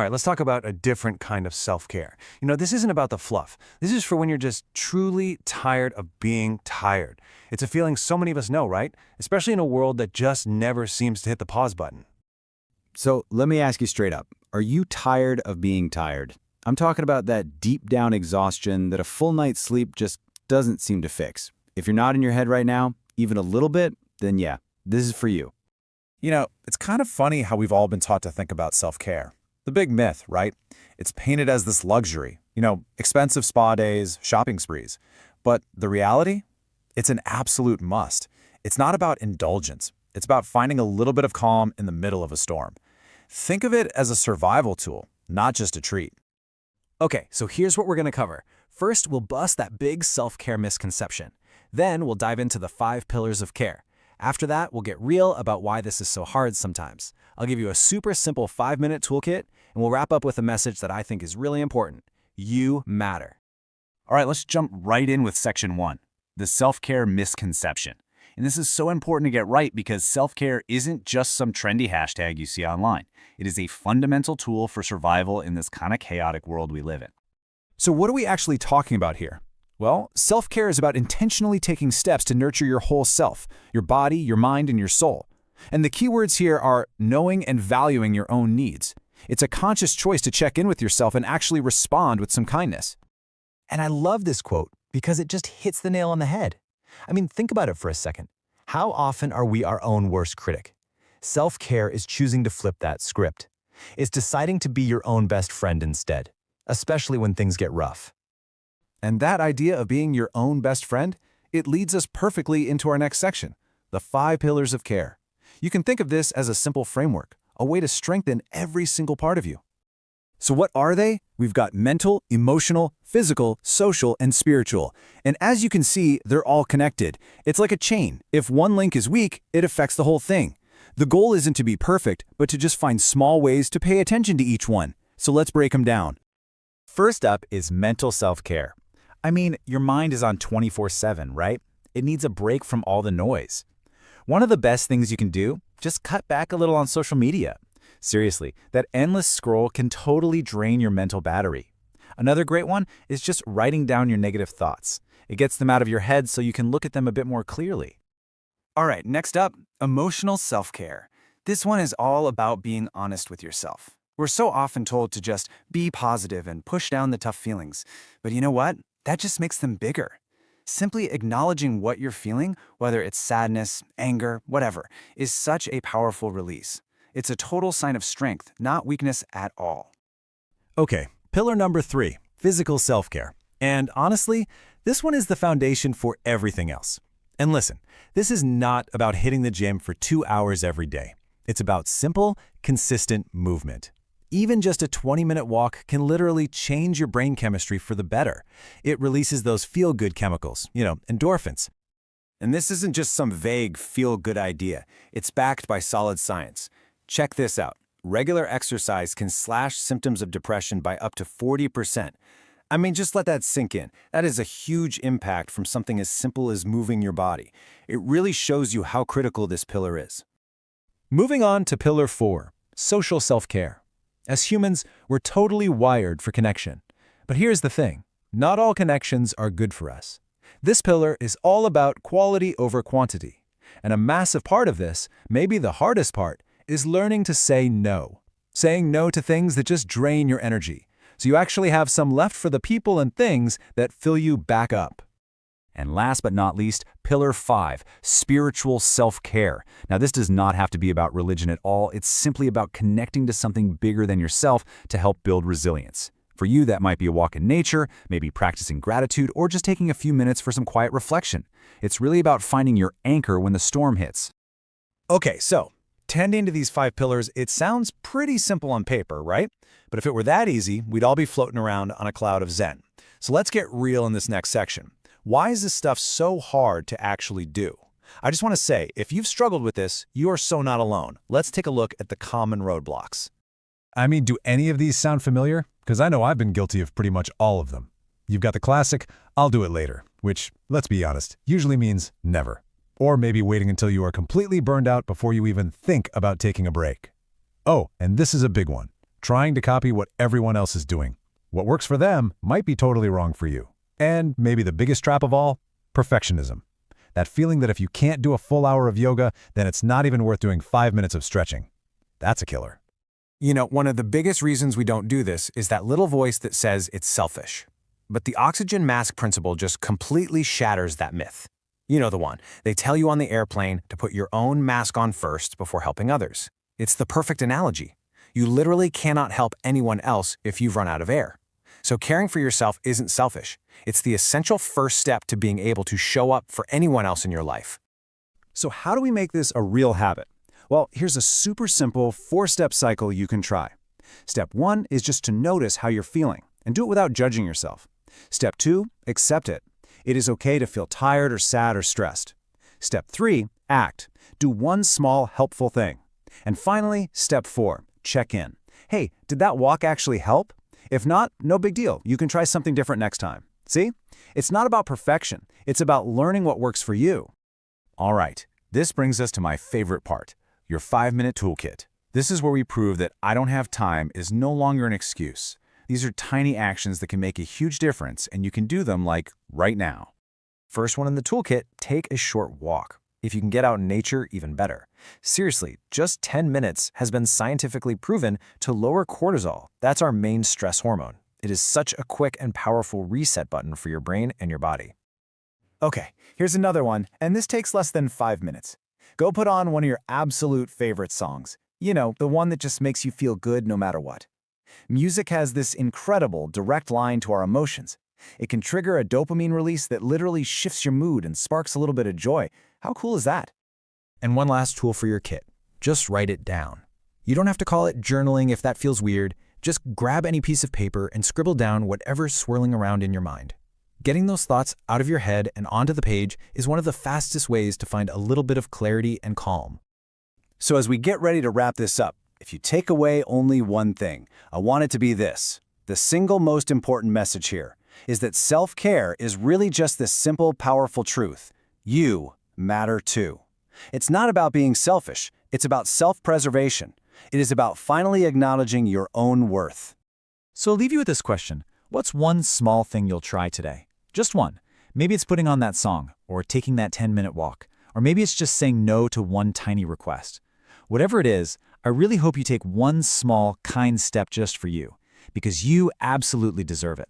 All right, let's talk about a different kind of self-care. This isn't about the fluff. This is for when you're just truly tired of being tired. It's a feeling so many of us know, right? Especially in a world that just never seems to hit the pause button. So let me ask you straight up. Are you tired of being tired? I'm talking about that deep down exhaustion that a full night's sleep just doesn't seem to fix. If you're not in your head right now, even a little bit, then yeah, this is for you. It's kind of funny how we've all been taught to think about self-care. The big myth, right? It's painted as this luxury, expensive spa days, shopping sprees. But the reality? It's an absolute must. It's not about indulgence. It's about finding a little bit of calm in the middle of a storm. Think of it as a survival tool, not just a treat. Okay, so here's what we're going to cover. First, we'll bust that big self-care misconception. Then we'll dive into the 5 pillars of care. After that, we'll get real about why this is so hard sometimes. I'll give you a super simple 5-minute toolkit, and we'll wrap up with a message that I think is really important. You matter. All right, let's jump right in with section 1, the self-care misconception. And this is so important to get right because self-care isn't just some trendy hashtag you see online. It is a fundamental tool for survival in this kind of chaotic world we live in. So what are we actually talking about here? Well, self-care is about intentionally taking steps to nurture your whole self, your body, your mind, and your soul. And the key words here are knowing and valuing your own needs. It's a conscious choice to check in with yourself and actually respond with some kindness. And I love this quote because it just hits the nail on the head. I mean, think about it for a second. How often are we our own worst critic? Self-care is choosing to flip that script. It's deciding to be your own best friend instead, especially when things get rough. And that idea of being your own best friend, it leads us perfectly into our next section, the 5 pillars of care. You can think of this as a simple framework, a way to strengthen every single part of you. So what are they? We've got mental, emotional, physical, social, and spiritual. And as you can see, they're all connected. It's like a chain. If one link is weak, it affects the whole thing. The goal isn't to be perfect, but to just find small ways to pay attention to each one. So let's break them down. First up is mental self-care. I mean, your mind is on 24/7, right? It needs a break from all the noise. One of the best things you can do, just cut back a little on social media. Seriously, that endless scroll can totally drain your mental battery. Another great one is just writing down your negative thoughts. It gets them out of your head so you can look at them a bit more clearly. All right, next up, emotional self-care. This one is all about being honest with yourself. We're so often told to just be positive and push down the tough feelings. But you know what? That just makes them bigger. Simply acknowledging what you're feeling, whether it's sadness, anger, whatever, is such a powerful release. It's a total sign of strength, not weakness at all. Okay, pillar number 3, physical self-care. And honestly, this one is the foundation for everything else. And listen, this is not about hitting the gym for 2 hours every day. It's about simple, consistent movement. Even just a 20-minute walk can literally change your brain chemistry for the better. It releases those feel-good chemicals, endorphins. And this isn't just some vague feel-good idea. It's backed by solid science. Check this out. Regular exercise can slash symptoms of depression by up to 40%. I mean, just let that sink in. That is a huge impact from something as simple as moving your body. It really shows you how critical this pillar is. Moving on to pillar 4, social self-care. As humans, we're totally wired for connection. But here's the thing, not all connections are good for us. This pillar is all about quality over quantity. And a massive part of this, maybe the hardest part, is learning to say no. Saying no to things that just drain your energy, so you actually have some left for the people and things that fill you back up. And last but not least, pillar 5, spiritual self-care. Now, this does not have to be about religion at all. It's simply about connecting to something bigger than yourself to help build resilience. For you, that might be a walk in nature, maybe practicing gratitude, or just taking a few minutes for some quiet reflection. It's really about finding your anchor when the storm hits. Okay, so tending to these 5 pillars, it sounds pretty simple on paper, right? But if it were that easy, we'd all be floating around on a cloud of Zen. So let's get real in this next section. Why is this stuff so hard to actually do? I just want to say, if you've struggled with this, you are so not alone. Let's take a look at the common roadblocks. I mean, do any of these sound familiar? Because I know I've been guilty of pretty much all of them. You've got the classic, I'll do it later, which, let's be honest, usually means never. Or maybe waiting until you are completely burned out before you even think about taking a break. Oh, and this is a big one. trying to copy what everyone else is doing. What works for them might be totally wrong for you. And maybe the biggest trap of all, perfectionism. That feeling that if you can't do a full hour of yoga, then it's not even worth doing 5 minutes of stretching. That's a killer. You know, one of the biggest reasons we don't do this is that little voice that says it's selfish. But the oxygen mask principle just completely shatters that myth. You know the one. They tell you on the airplane to put your own mask on first before helping others. It's the perfect analogy. You literally cannot help anyone else if you've run out of air. So caring for yourself isn't selfish. It's the essential first step to being able to show up for anyone else in your life. So how do we make this a real habit? Well, here's a super simple 4-step cycle you can try. Step 1 is just to notice how you're feeling and do it without judging yourself. Step 2, accept it. It is okay to feel tired or sad or stressed. Step 3, act. Do one small helpful thing. And finally, step 4, check in. Hey, did that walk actually help? If not, no big deal. You can try something different next time. See? It's not about perfection. It's about learning what works for you. All right, this brings us to my favorite part, your 5-minute toolkit. This is where we prove that I don't have time is no longer an excuse. These are tiny actions that can make a huge difference, and you can do them like right now. First one in the toolkit, take a short walk. If you can get out in nature, even better. Seriously, just 10 minutes has been scientifically proven to lower cortisol. That's our main stress hormone. It is such a quick and powerful reset button for your brain and your body. Okay, here's another one, and this takes less than 5 minutes. Go put on one of your absolute favorite songs. You know, the one that just makes you feel good no matter what. Music has this incredible direct line to our emotions. It can trigger a dopamine release that literally shifts your mood and sparks a little bit of joy. How cool is that? And one last tool for your kit. Just write it down. You don't have to call it journaling if that feels weird. Just grab any piece of paper and scribble down whatever's swirling around in your mind. Getting those thoughts out of your head and onto the page is one of the fastest ways to find a little bit of clarity and calm. So as we get ready to wrap this up, if you take away only one thing, I want it to be this. The single most important message here is that self-care is really just this simple, powerful truth. You matter too. It's not about being selfish. It's about self-preservation. It is about finally acknowledging your own worth. So I'll leave you with this question. What's one small thing you'll try today? Just one. Maybe it's putting on that song, or taking that 10-minute walk, or maybe it's just saying no to one tiny request. Whatever it is, I really hope you take one small, kind step just for you, because you absolutely deserve it.